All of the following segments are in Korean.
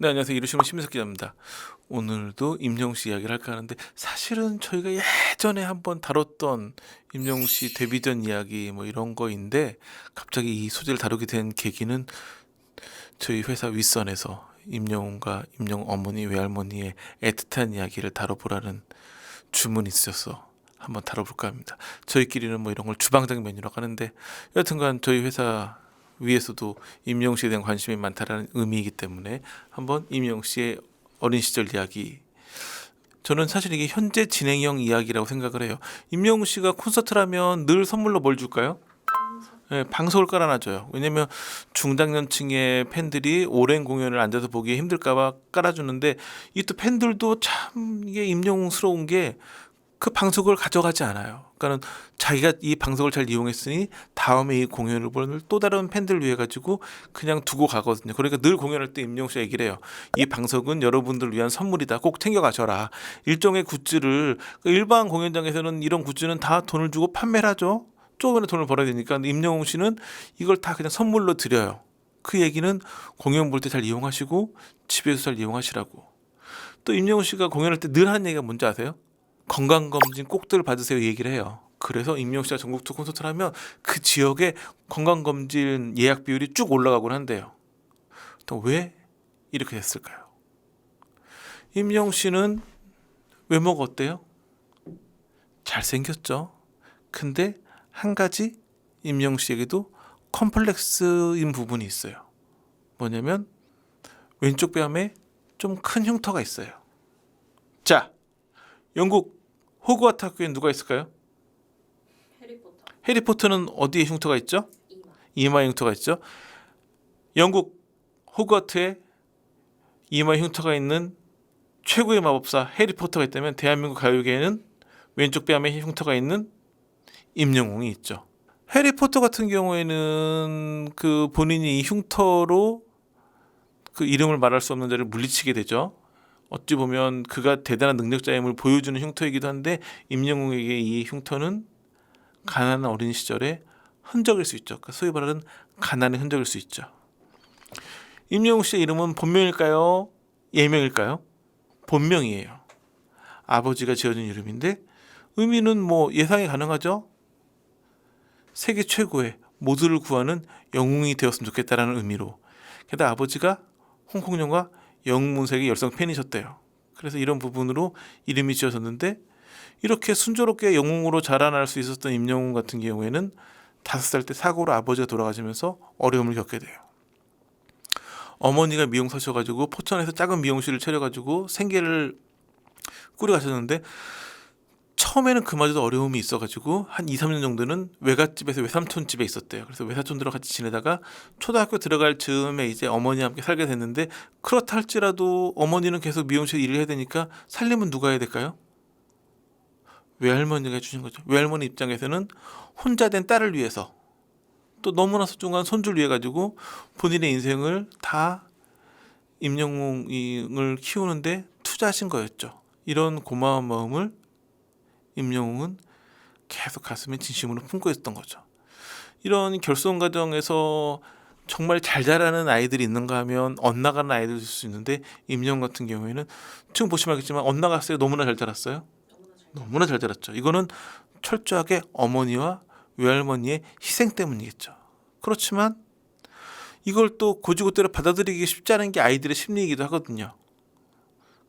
네, 안녕하세요. 이루시면 심민석 기자입니다. 오늘도 임영웅 씨 이야기를 할까 하는데 사실은 저희가 예전에 한번 다뤘던 임영웅 씨 데뷔 전 이야기 뭐 이런 거인데 갑자기 이 소재를 다루게 된 계기는 저희 회사 윗선에서 임영웅과 임영웅 어머니 외할머니의 애틋한 이야기를 다뤄보라는 주문이 있어서 한번 다뤄볼까 합니다. 저희끼리는 뭐 이런 걸 주방장 메뉴라고 하는데 여하튼간 저희 회사 위에서도 임영웅 씨에 대한 관심이 많다라는 의미이기 때문에 한번 임영웅 씨의 어린 시절 이야기, 저는 사실 이게 현재 진행형 이야기라고 생각을 해요. 임영웅 씨가 콘서트를 하면 늘 선물로 뭘 줄까요? 네, 방석을 깔아놔줘요. 왜냐면 중장년층의 팬들이 오랜 공연을 앉아서 보기 힘들까봐 깔아주는데, 이 또 팬들도 참 이게 임영웅스러운 게 그 방석을 가져가지 않아요. 그러니까는 자기가 이 방석을 잘 이용했으니 다음에 이 공연을 보는 또 다른 팬들을 위해 가지고 그냥 두고 가거든요. 그러니까 늘 공연할 때 임영웅 씨가 얘기를 해요. 이 방석은 여러분들을 위한 선물이다. 꼭 챙겨가셔라. 일종의 굿즈를, 일반 공연장에서는 이런 굿즈는 다 돈을 주고 판매를 하죠. 조금이라도 돈을 벌어야 되니까. 근데 임영웅 씨는 이걸 다 그냥 선물로 드려요. 그 얘기는 공연 볼 때 잘 이용하시고 집에서 잘 이용하시라고. 또 임영웅 씨가 공연할 때 늘 하는 얘기가 뭔지 아세요? 건강검진 꼭들 받으세요 얘기를 해요. 그래서 임영웅 씨가 전국 투어 콘서트를 하면 그 지역의 건강검진 예약 비율이 쭉 올라가곤 한대요. 또 왜 이렇게 됐을까요? 임영웅 씨는 외모가 어때요? 잘생겼죠. 근데 한 가지 임영웅 씨에게도 컴플렉스인 부분이 있어요. 뭐냐면 왼쪽 뺨에 좀 큰 흉터가 있어요. 자, 영국 호그와트 학교에 누가 있을까요? 해리포터. 해리포터는 어디에 흉터가 있죠? 이마. 이마에 흉터가 있죠. 영국 호그와트에 이마에 흉터가 있는 최고의 마법사 해리포터가 있다면 대한민국 가요계에는 왼쪽 뺨에 흉터가 있는 임영웅이 있죠. 해리포터 같은 경우에는 그 본인이 이 흉터로 그 이름을 말할 수 없는 자를 물리치게 되죠. 어찌 보면 그가 대단한 능력자임을 보여주는 흉터이기도 한데, 임영웅에게 이 흉터는 가난한 어린 시절의 흔적일 수 있죠. 그러니까 소위 말하는 가난의 흔적일 수 있죠. 임영웅 씨의 이름은 본명일까요? 예명일까요? 본명이에요. 아버지가 지어준 이름인데 의미는 뭐 예상이 가능하죠. 세계 최고의 모두를 구하는 영웅이 되었으면 좋겠다라는 의미로. 게다가 아버지가 홍콩 영화 영웅문색의 열성 팬이셨대요. 그래서 이런 부분으로 이름이 지어졌는데, 이렇게 순조롭게 영웅으로 자라날 수 있었던 임영웅 같은 경우에는 5살 때 사고로 아버지가 돌아가시면서 어려움을 겪게 돼요. 어머니가 미용사셔가지고 포천에서 작은 미용실을 차려가지고 생계를 꾸려가셨는데, 처음에는 그마저도 어려움이 있어가지고 한 2, 3년 정도는 외갓집에서 외삼촌 집에 있었대요. 그래서 외사촌들과 같이 지내다가 초등학교 들어갈 즈음에 이제 어머니와 함께 살게 됐는데, 그렇다 할지라도 어머니는 계속 미용실 일을 해야 되니까 살림은 누가 해야 될까요? 외할머니가 해주신 거죠. 외할머니 입장에서는 혼자 된 딸을 위해서, 또 너무나 소중한 손주를 위해 가지고 본인의 인생을 다 임영웅을 키우는데 투자하신 거였죠. 이런 고마운 마음을 임영웅은 계속 가슴에 진심으로 품고 있었던 거죠. 이런 결손 과정에서 정말 잘 자라는 아이들이 있는가 하면 엇나가는 아이들도 있을 수 있는데, 임영웅 같은 경우에는 지금 보시면 알겠지만 엇나갔어요? 너무나 잘 자랐어요? 너무나 잘 자랐죠. 이거는 철저하게 어머니와 외할머니의 희생 때문이겠죠. 그렇지만 이걸 또 고지고대로 받아들이기 쉽지 않은 게 아이들의 심리이기도 하거든요.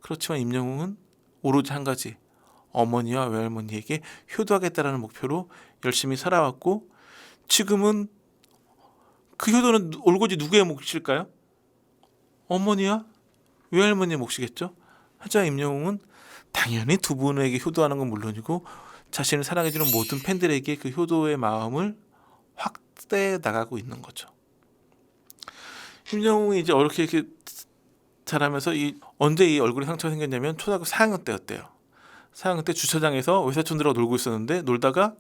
그렇지만 임영웅은 오로지 한 가지, 어머니와 외할머니에게 효도하겠다라는 목표로 열심히 살아왔고, 지금은 그 효도는 올고지 누구의 몫일까요? 어머니와 외할머니의 몫이겠죠. 하지만 임영웅은 당연히 두 분에게 효도하는 건 물론이고 자신을 사랑해주는 모든 팬들에게 그 효도의 마음을 확대해 나가고 있는 거죠. 임영웅이 이제 어렵게 이렇게 자라면서 언제 이 얼굴에 상처가 생겼냐면 초등학교 4학년 때였대요. 4학년 때 주차장에서 외사촌들하고 놀고 있었는데 놀다가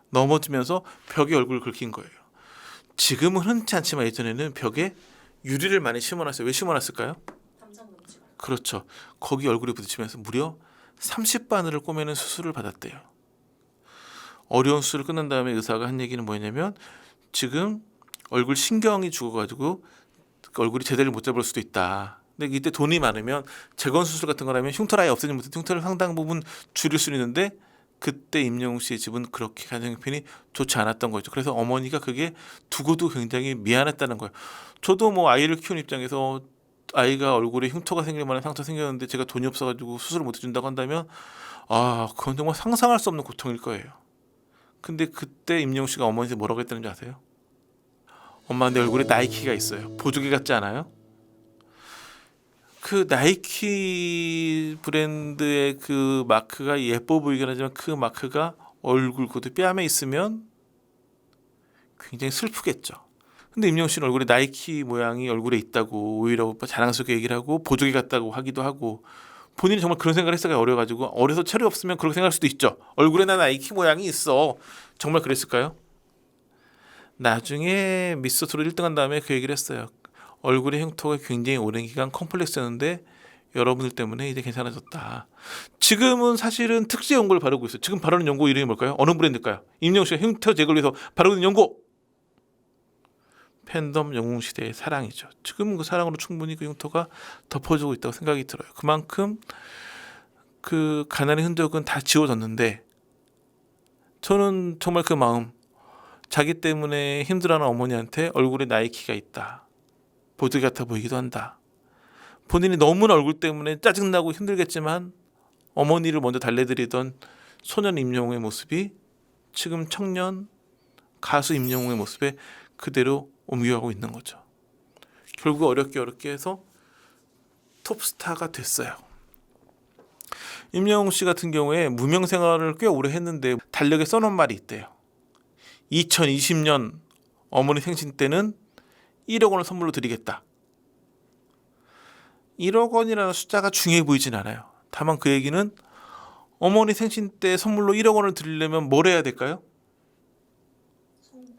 넘어지면서 벽에 얼굴을 긁힌 거예요. 지금은 흔치 않지만 예전에는 벽에 유리를 많이 심어놨어요. 왜 심어놨을까요? 담장금치. 그렇죠. 거기 얼굴이 부딪히면서 무려 30바늘을 꼬매는 수술을 받았대요. 어려운 수술을 끝난 다음에 의사가 한 얘기는 뭐냐면, 지금 얼굴 신경이 죽어가지고 얼굴이 제대로 못 잡을 수도 있다. 근데 이때 돈이 많으면 재건 수술 같은 거라면 흉터를 아예 없애지 못해 흉터를 상당 부분 줄일 수 있는데 그때 임영웅 씨의 집은 그렇게 가정 형편이 좋지 않았던 거죠. 그래서 어머니가 그게 두고도 굉장히 미안했다는 거예요. 저도 뭐 아이를 키우는 입장에서 아이가 얼굴에 흉터가 생길 만한 상처 생겼는데 제가 돈이 없어가지고 수술을 못 해준다고 한다면 그건 정말 상상할 수 없는 고통일 거예요. 근데 그때 임영웅 씨가 어머니한테 뭐라고 했다는 줄 아세요? 엄마 내 얼굴에 나이키가 있어요. 보조개 같지 않아요? 그 나이키 브랜드의 그 마크가 예뻐 보이긴 하지만 그 마크가 얼굴 그 뺨에 있으면 굉장히 슬프겠죠. 근데 임영웅 씨는 얼굴에 나이키 모양이 얼굴에 있다고 오히려 자랑스럽게 얘기를 하고 보조개 같다고 하기도 하고 본인이 정말 그런 생각을 했을까요? 어려가지고 어려서 체력이 없으면 그렇게 생각할 수도 있죠. 얼굴에 나 나이키 모양이 있어. 정말 그랬을까요? 나중에 미스터트롯 1등 한 다음에 그 얘기를 했어요. 얼굴의 흉터가 굉장히 오랜 기간 컴플렉스였는데 여러분들 때문에 이제 괜찮아졌다. 지금은 사실은 특수 연고를 바르고 있어요. 지금 바르는 연고 이름이 뭘까요? 어느 브랜드일까요? 임영웅 씨가 흉터 제거를 위해서 바르고 있는 연고. 팬덤 영웅 시대의 사랑이죠. 지금은 그 사랑으로 충분히 그 흉터가 덮어지고 있다고 생각이 들어요. 그만큼 그 가난의 흔적은 다 지워졌는데 저는 정말 그 마음 자기 때문에 힘들어하는 어머니한테 얼굴에 나이키가 있다. 보조개 같아 보이기도 한다. 본인이 너무나 얼굴 때문에 짜증나고 힘들겠지만 어머니를 먼저 달래드리던 소년 임영웅의 모습이 지금 청년 가수 임영웅의 모습에 그대로 옮겨가고 있는 거죠. 결국 어렵게 해서 톱스타가 됐어요. 임영웅 씨 같은 경우에 무명 생활을 꽤 오래 했는데 달력에 써놓은 말이 있대요. 2020년 어머니 생신 때는 1억 원을 선물로 드리겠다. 1억 원이라는 숫자가 중요해 보이진 않아요. 다만 그 얘기는 어머니 생신 때 선물로 1억 원을 드리려면 뭘 해야 될까요?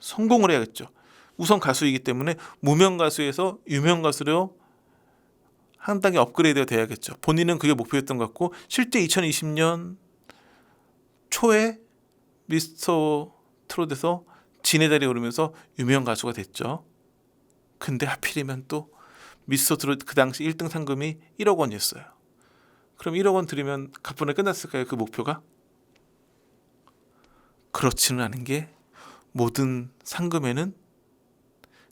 성공을 해야겠죠. 우선 가수이기 때문에 무명 가수에서 유명 가수로 한 단계 업그레이드가 돼야겠죠. 본인은 그게 목표였던 것 같고 실제 2020년 초에 미스터 트롯에서 진의 자리에 오르면서 유명 가수가 됐죠. 근데 하필이면 또 미스터 트롯 그 당시 1등 상금이 1억 원이었어요. 그럼 1억 원 드리면 가뿐하게 끝났을까요? 그 목표가? 그렇지는 않은 게 모든 상금에는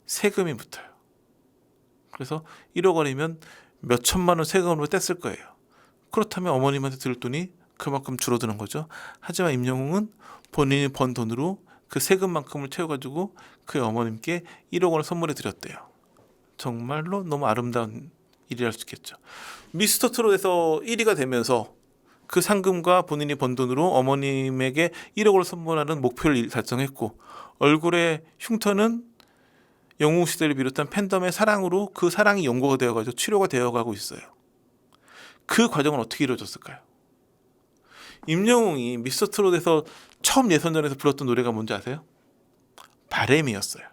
세금이 붙어요. 그래서 1억 원이면 몇 천만 원 세금으로 뗐을 거예요. 그렇다면 어머님한테 들 돈이 그만큼 줄어드는 거죠. 하지만 임영웅은 본인이 번 돈으로 그 세금만큼을 채워가지고 그 어머님께 1억 원을 선물해 드렸대요. 정말로 너무 아름다운 일이랄 수 있겠죠. 미스터 트롯에서 1위가 되면서 그 상금과 본인이 번 돈으로 어머님에게 1억 원을 선물하는 목표를 달성했고 얼굴의 흉터는 영웅 시대를 비롯한 팬덤의 사랑으로 그 사랑이 연고가 되어가지고 치료가 되어가고 있어요. 그 과정은 어떻게 이루어졌을까요? 임영웅이 미스터 트롯에서 처음 예선전에서 불렀던 노래가 뭔지 아세요? 바램이었어요.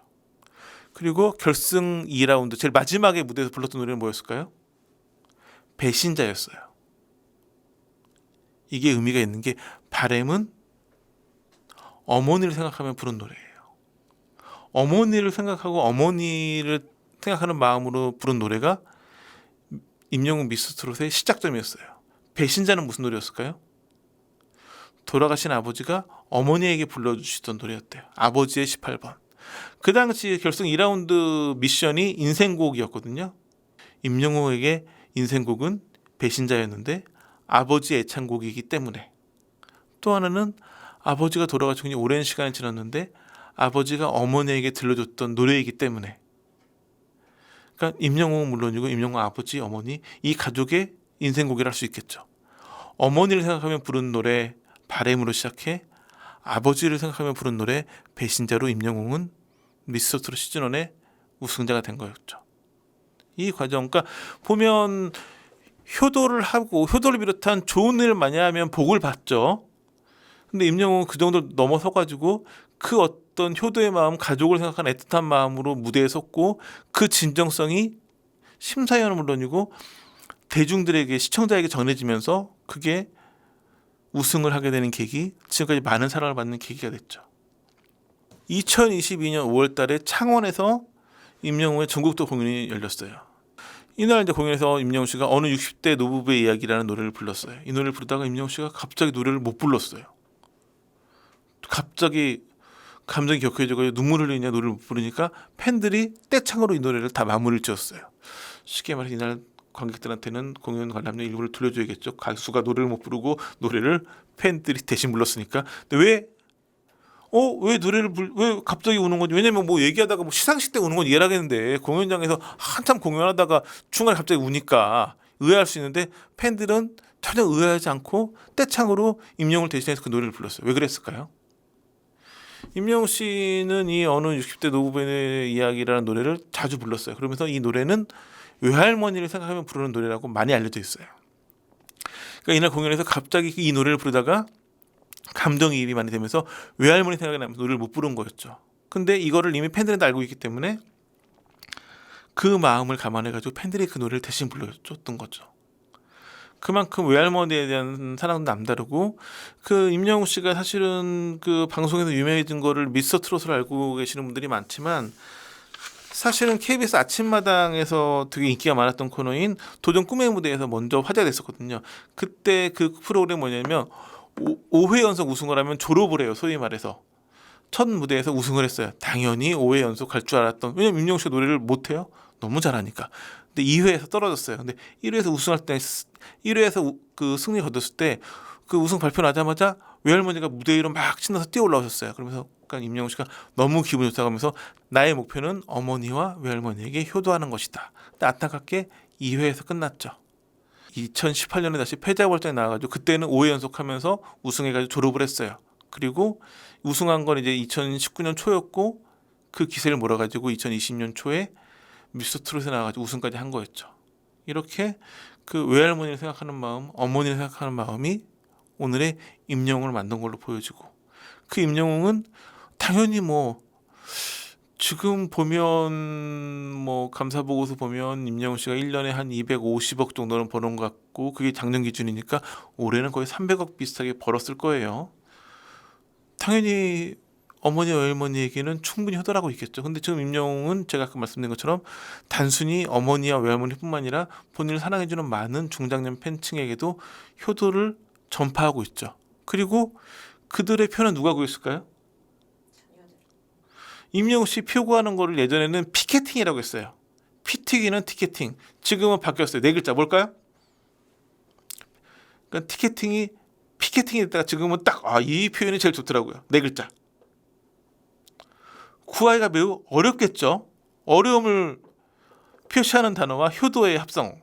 그리고 결승 2라운드 제일 마지막에 무대에서 불렀던 노래는 뭐였을까요? 배신자였어요. 이게 의미가 있는 게 바램은 어머니를 생각하면 부른 노래예요. 어머니를 생각하고 어머니를 생각하는 마음으로 부른 노래가 임영웅 미스터 트롯의 시작점이었어요. 배신자는 무슨 노래였을까요? 돌아가신 아버지가 어머니에게 불러주시던 노래였대요. 아버지의 18번. 그 당시 결승 2라운드 미션이 인생곡이었거든요. 임영웅에게 인생곡은 배신자였는데 아버지의 애창곡이기 때문에. 또 하나는 아버지가 돌아가시고 굉장히 오랜 시간이 지났는데 아버지가 어머니에게 들려줬던 노래이기 때문에. 그러니까 임영웅은 물론이고 임영웅 아버지, 어머니 이 가족의 인생곡이라 할 수 있겠죠. 어머니를 생각하면 부른 노래 바램으로 시작해 아버지를 생각하면 부른 노래 배신자로 임영웅은 미스터 트롯 시즌1의 우승자가 된 거였죠. 이 과정, 그러니까 보면 효도를 하고 효도를 비롯한 좋은 일을 많이 하면 복을 받죠. 근데 임영웅은 그 정도 넘어서가지고 그 어떤 효도의 마음, 가족을 생각하는 애틋한 마음으로 무대에 섰고 그 진정성이 심사위원은 물론이고 대중들에게 시청자에게 전해지면서 그게 우승을 하게 되는 계기, 지금까지 많은 사랑을 받는 계기가 됐죠. 2022년 5월 달에 창원에서 임영웅의 전국도 공연이 열렸어요. 이날 이제 공연에서 임영웅 씨가 어느 60대 노부부의 이야기라는 노래를 불렀어요. 이 노래를 부르다가 임영웅 씨가 갑자기 노래를 못 불렀어요. 갑자기 감정이 격해져서 눈물 흘리냐 노래를 못 부르니까 팬들이 떼창으로 이 노래를 다 마무리를 지었어요. 쉽게 말해서 이날 관객들한테는 공연 관람료 일부를 돌려줘야겠죠. 가수가 노래를 못 부르고 노래를 팬들이 대신 불렀으니까. 근데 왜 왜 갑자기 우는 거지? 왜냐면 뭐 얘기하다가 뭐 시상식 때 우는 건 이해하겠는데 공연장에서 한참 공연하다가 중간에 갑자기 우니까 의아할 수 있는데 팬들은 전혀 의아하지 않고 떼창으로 임영웅을 대신해서 그 노래를 불렀어요. 왜 그랬을까요? 임영웅 씨는 이 어느 60대 노부부의 이야기라는 노래를 자주 불렀어요. 그러면서 이 노래는 외할머니를 생각하면 부르는 노래라고 많이 알려져 있어요. 그러니까 이날 공연에서 갑자기 이 노래를 부르다가 감정이입이 많이 되면서 외할머니 생각이 나면서 노래를 못 부른 거였죠. 근데 이거를 이미 팬들은 알고 있기 때문에 그 마음을 감안해가지고 팬들이 그 노래를 대신 불러줬던 거죠. 그만큼 외할머니에 대한 사랑도 남다르고 그 임영웅 씨가 사실은 그 방송에서 유명해진 거를 미스터 트롯을 알고 계시는 분들이 많지만 사실은 KBS 아침마당에서 되게 인기가 많았던 코너인 도전 꿈의 무대에서 먼저 화제가 됐었거든요. 그때 그 프로그램이 뭐냐면 5회 연속 우승을 하면 졸업을 해요. 소위 말해서 첫 무대에서 우승을 했어요. 당연히 5회 연속 갈 줄 알았던, 왜냐면 임영웅 씨가 노래를 못해요. 너무 잘하니까. 근데 2회에서 떨어졌어요. 근데 1회에서 우승할 때 1회에서 그 승리 거뒀을 때 그 우승 발표 나자마자 외할머니가 무대 위로 막 신나서 뛰어 올라오셨어요. 그러면서 그러니까 임영웅 씨가 너무 기분이 좋다고 하면서 나의 목표는 어머니와 외할머니에게 효도하는 것이다. 근데 안타깝게 2회에서 끝났죠. 2018년에 다시 패자부활전에 나와가지고 그때는 5회 연속하면서 우승해가지고 졸업을 했어요. 그리고 우승한 건 이제 2019년 초였고 그 기세를 몰아가지고 2020년 초에 미스터 트롯에 나와가지고 우승까지 한 거였죠. 이렇게 그 외할머니를 생각하는 마음, 어머니를 생각하는 마음이 오늘의 임영웅을 만든 걸로 보여지고, 그 임영웅은 당연히 뭐 지금 보면 뭐 감사 보고서 보면 임영웅 씨가 1년에 한 250억 정도는 버는 것 같고 그게 작년 기준이니까 올해는 거의 300억 비슷하게 벌었을 거예요. 당연히 어머니 외할머니에게는 충분히 효도하고 있겠죠. 근데 지금 임영웅은 제가 아까 말씀드린 것처럼 단순히 어머니와 외할머니뿐만 아니라 본인을 사랑해주는 많은 중장년 팬층에게도 효도를 전파하고 있죠. 그리고 그들의 표는 누가 구했을까요? 자녀들. 임영웅 씨 표 구하는 거를 예전에는 피켓팅이라고 했어요. 피튀기는 티켓팅. 지금은 바뀌었어요. 네 글자 뭘까요? 그러니까 티켓팅이 피켓팅이 됐다가 지금은 딱 이 표현이 제일 좋더라고요. 네 글자. 구하기가 매우 어렵겠죠. 어려움을 표시하는 단어와 효도의 합성.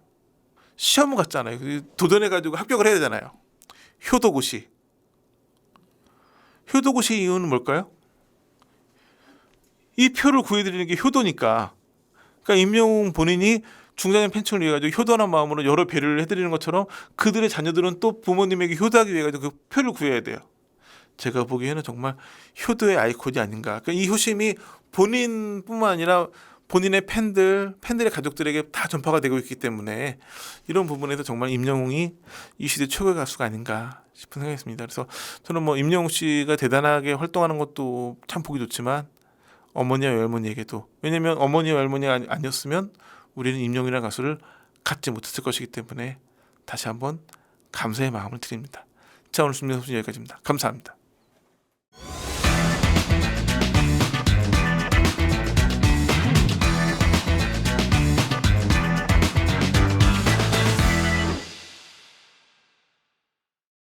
시험 같잖아요. 도전해가지고 합격을 해야 되잖아요. 효도고시. 효도고시 이유는 뭘까요? 이 표를 구해드리는 게 효도니까. 그러니까 임영웅 본인이 중장년 팬층을 위해 가지고 효도하는 마음으로 여러 배려를 해드리는 것처럼 그들의 자녀들은 또 부모님에게 효도하기 위해 가지고 그 표를 구해야 돼요. 제가 보기에는 정말 효도의 아이콘이 아닌가. 그러니까 이 효심이 본인뿐만 아니라 본인의 팬들의 가족들에게 다 전파가 되고 있기 때문에 이런 부분에서 정말 임영웅이 이 시대 최고의 가수가 아닌가 싶은 생각이었습니다. 그래서 저는 뭐 임영웅 씨가 대단하게 활동하는 것도 참 보기 좋지만 어머니와 외할머니에게도, 왜냐면 어머니와 외할머니가 아니었으면 우리는 임영웅이라는 가수를 갖지 못했을 것이기 때문에 다시 한번 감사의 마음을 드립니다. 자, 오늘 준비한 소식 여기까지입니다. 감사합니다.